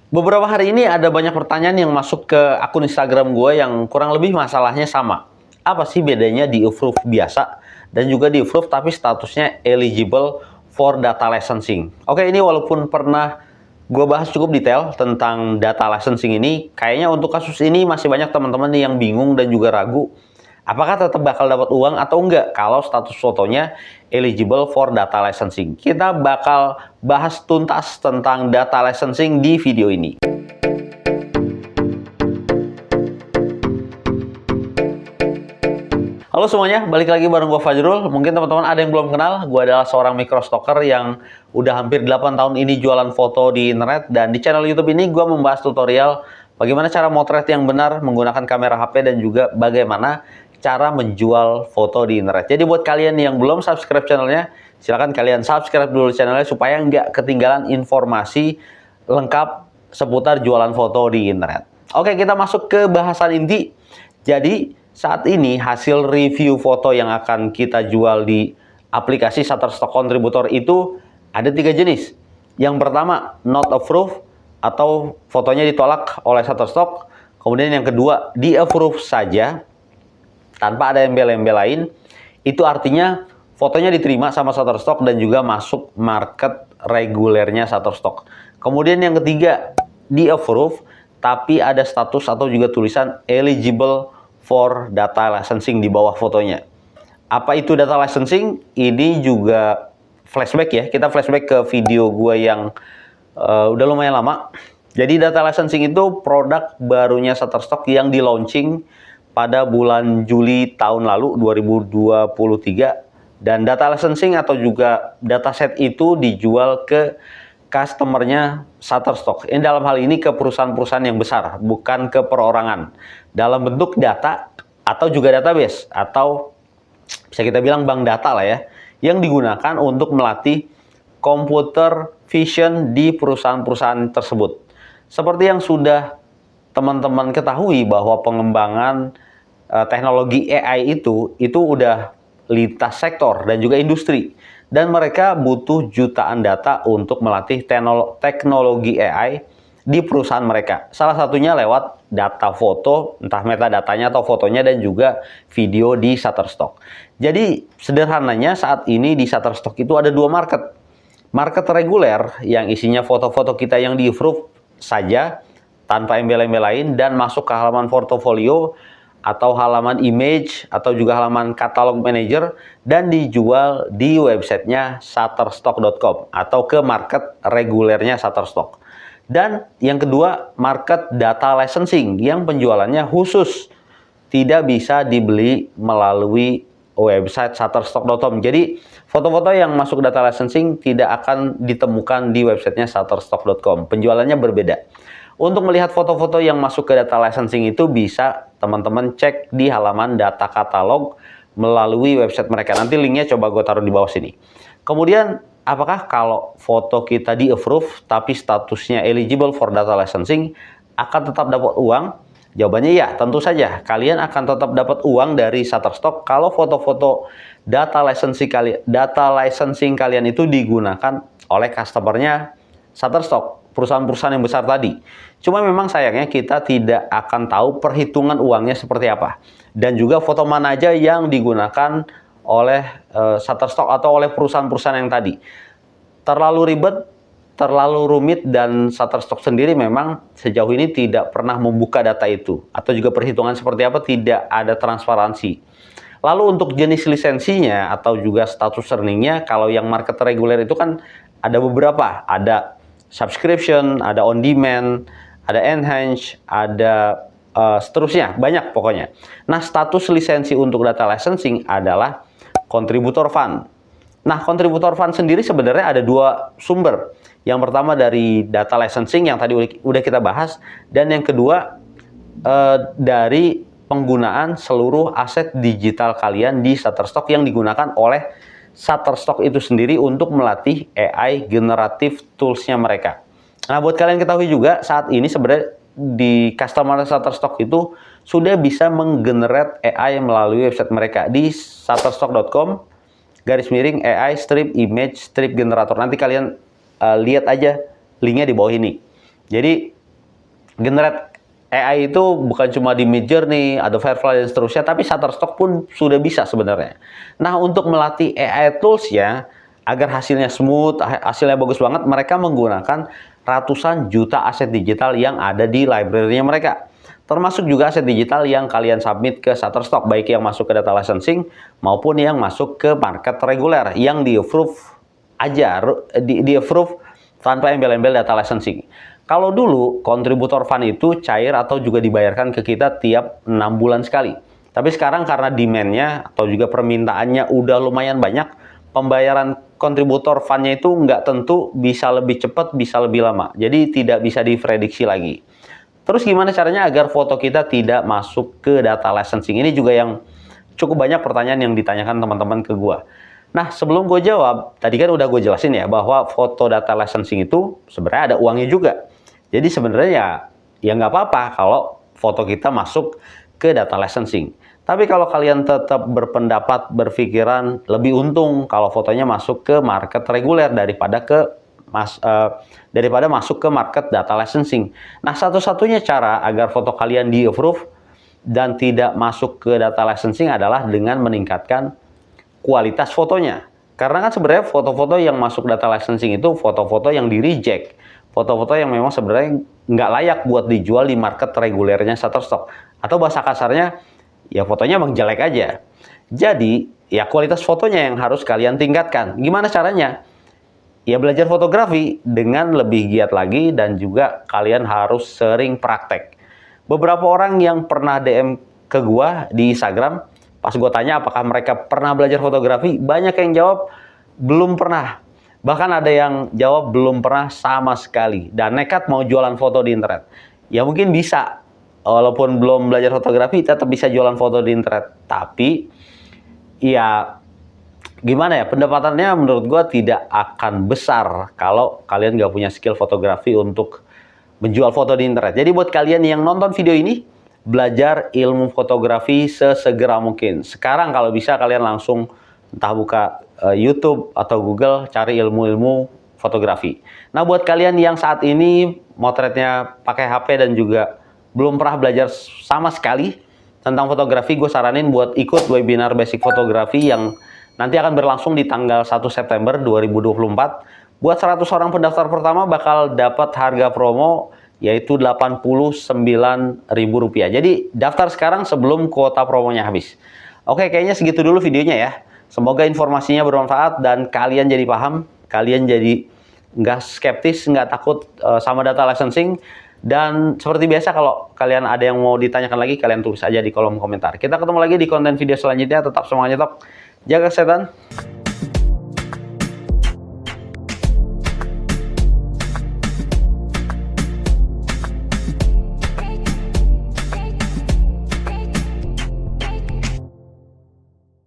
Beberapa hari ini ada banyak pertanyaan yang masuk ke akun Instagram gue yang kurang lebih masalahnya sama. Apa sih bedanya di approve biasa dan juga di approve tapi statusnya eligible for data licensing? Oke, ini walaupun pernah gue bahas cukup detail tentang data licensing ini, kayaknya untuk kasus ini masih banyak teman-teman yang bingung dan juga ragu. Apakah tetap bakal dapat uang atau enggak kalau status fotonya eligible for data licensing? Kita bakal bahas tuntas tentang data licensing di video ini. Halo semuanya, balik lagi bareng gue Fajrul. Mungkin teman-teman ada yang belum kenal, gue adalah seorang microstalker yang udah hampir 8 tahun ini jualan foto di internet. Dan di channel YouTube ini gue membahas tutorial bagaimana cara motret yang benar menggunakan kamera HP dan juga bagaimana cara menjual foto di internet. Jadi buat kalian yang belum subscribe channelnya, silahkan kalian subscribe dulu channelnya supaya nggak ketinggalan informasi lengkap seputar jualan foto di internet. Oke, kita masuk ke bahasan inti. Jadi saat ini hasil review foto yang akan kita jual di aplikasi Shutterstock Contributor itu ada 3 jenis. Yang pertama, not approved atau fotonya ditolak oleh Shutterstock. Kemudian yang kedua, di approve saja tanpa ada embel-embel lain. Itu artinya fotonya diterima sama Shutterstock dan juga masuk market regulernya Shutterstock. Kemudian yang ketiga, di approve tapi ada status atau juga tulisan eligible for data licensing di bawah fotonya. Apa itu data licensing? Ini juga flashback ya. Kita flashback ke video gue yang udah lumayan lama. Jadi data licensing itu produk barunya Shutterstock yang di launching pada bulan Juli tahun lalu 2023, dan data licensing atau juga dataset itu dijual ke customernya Shutterstock. Ini dalam hal ini ke perusahaan-perusahaan yang besar, bukan ke perorangan. Dalam bentuk data atau juga database atau bisa kita bilang bank data lah ya, yang digunakan untuk melatih computer vision di perusahaan-perusahaan tersebut. Seperti yang sudah teman-teman ketahui bahwa pengembangan teknologi AI itu udah lintas sektor dan juga industri, dan mereka butuh jutaan data untuk melatih teknologi AI di perusahaan mereka. Salah satunya lewat data foto, entah metadatanya atau fotonya dan juga video di Shutterstock. Jadi sederhananya saat ini di Shutterstock itu ada 2 market. Market reguler yang isinya foto-foto kita yang di-approve saja tanpa embel-embel lain dan masuk ke halaman portofolio atau halaman image atau juga halaman katalog manager dan dijual di websitenya shutterstock.com atau ke market regulernya Shutterstock. Dan yang kedua, market data licensing yang penjualannya khusus, tidak bisa dibeli melalui website shutterstock.com. Jadi foto-foto yang masuk data licensing tidak akan ditemukan di websitenya shutterstock.com. Penjualannya berbeda. Untuk melihat foto-foto yang masuk ke data licensing itu bisa teman-teman cek di halaman data katalog melalui website mereka. Nanti linknya coba gue taruh di bawah sini. Kemudian, apakah kalau foto kita di approve tapi statusnya eligible for data licensing akan tetap dapat uang? Jawabannya ya, tentu saja. Kalian akan tetap dapat uang dari Shutterstock kalau foto-foto data licensing kalian itu digunakan oleh customernya Shutterstock, perusahaan-perusahaan yang besar tadi. Cuma memang sayangnya kita tidak akan tahu perhitungan uangnya seperti apa. Dan juga foto mana aja yang digunakan oleh Shutterstock atau oleh perusahaan-perusahaan yang tadi. Terlalu ribet, terlalu rumit, dan Shutterstock sendiri memang sejauh ini tidak pernah membuka data itu. Atau juga perhitungan seperti apa, tidak ada transparansi. Lalu untuk jenis lisensinya atau juga status earningnya, kalau yang market reguler itu kan ada beberapa. Ada subscription, ada on demand, ada enhance, ada seterusnya, banyak pokoknya. Nah, status lisensi untuk data licensing adalah contributor fund. Nah, contributor fund sendiri sebenarnya ada 2 sumber. Yang pertama dari data licensing yang tadi udah kita bahas, dan yang kedua dari penggunaan seluruh aset digital kalian di Shutterstock yang digunakan oleh Shutterstock itu sendiri untuk melatih AI generatif tools-nya mereka. Nah, buat kalian ketahui juga, saat ini sebenarnya di customer Shutterstock itu sudah bisa menggenerate AI melalui website mereka di shutterstock.com /AI strip image strip generator. Nanti kalian lihat aja linknya di bawah ini. Jadi Generate AI itu bukan cuma di Midjourney, ada Firefly dan seterusnya, tapi Shutterstock pun sudah bisa sebenarnya. Nah, untuk melatih AI tools ya, agar hasilnya smooth, hasilnya bagus banget, mereka menggunakan ratusan juta aset digital yang ada di library-nya mereka. Termasuk juga aset digital yang kalian submit ke Shutterstock, baik yang masuk ke data licensing maupun yang masuk ke market reguler, yang di-approve aja, di-approve tanpa embel-embel data licensing. Kalau dulu, kontributor fund itu cair atau juga dibayarkan ke kita tiap 6 bulan sekali. Tapi sekarang karena demand-nya atau juga permintaannya udah lumayan banyak, pembayaran kontributor fund-nya itu nggak tentu, bisa lebih cepat, bisa lebih lama. Jadi tidak bisa diprediksi lagi. Terus gimana caranya agar foto kita tidak masuk ke data licensing? Ini juga yang cukup banyak pertanyaan yang ditanyakan teman-teman ke gua. Nah, sebelum gue jawab, tadi kan udah gue jelasin ya bahwa foto data licensing itu sebenarnya ada uangnya juga. Jadi sebenarnya ya nggak apa-apa kalau foto kita masuk ke data licensing. Tapi kalau kalian tetap berpendapat, berpikiran lebih untung kalau fotonya masuk ke market reguler daripada masuk ke market data licensing. Nah, satu-satunya cara agar foto kalian di-approve dan tidak masuk ke data licensing adalah dengan meningkatkan kualitas fotonya. Karena kan sebenarnya foto-foto yang masuk data licensing itu foto-foto yang di-reject. Foto-foto yang memang sebenarnya nggak layak buat dijual di market regulernya Shutterstock. Atau bahasa kasarnya, ya fotonya emang jelek aja. Jadi, ya kualitas fotonya yang harus kalian tingkatkan. Gimana caranya? Ya belajar fotografi dengan lebih giat lagi dan juga kalian harus sering praktek. Beberapa orang yang pernah DM ke gua di Instagram, pas gua tanya apakah mereka pernah belajar fotografi, banyak yang jawab belum pernah. Bahkan ada yang jawab belum pernah sama sekali dan nekat mau jualan foto di internet. Ya mungkin bisa, walaupun belum belajar fotografi tetap bisa jualan foto di internet. Tapi ya gimana ya, pendapatannya menurut gue tidak akan besar kalau kalian nggak punya skill fotografi untuk menjual foto di internet. Jadi buat kalian yang nonton video ini, belajar ilmu fotografi sesegera mungkin. Sekarang kalau bisa kalian langsung entah buka YouTube atau Google, cari ilmu-ilmu fotografi. Nah, buat kalian yang saat ini motretnya pakai HP dan juga belum pernah belajar sama sekali tentang fotografi, gue saranin buat ikut webinar basic fotografi yang nanti akan berlangsung di tanggal 1 September 2024. Buat 100 orang pendaftar pertama bakal dapat harga promo yaitu Rp89.000. Jadi daftar sekarang sebelum kuota promonya habis. Oke, kayaknya segitu dulu videonya ya. Semoga informasinya bermanfaat dan kalian jadi paham, kalian jadi nggak skeptis, nggak takut sama data licensing. Dan seperti biasa kalau kalian ada yang mau ditanyakan lagi, kalian tulis aja di kolom komentar. Kita ketemu lagi di konten video selanjutnya. Tetap semangat nyetok, jaga kesehatan.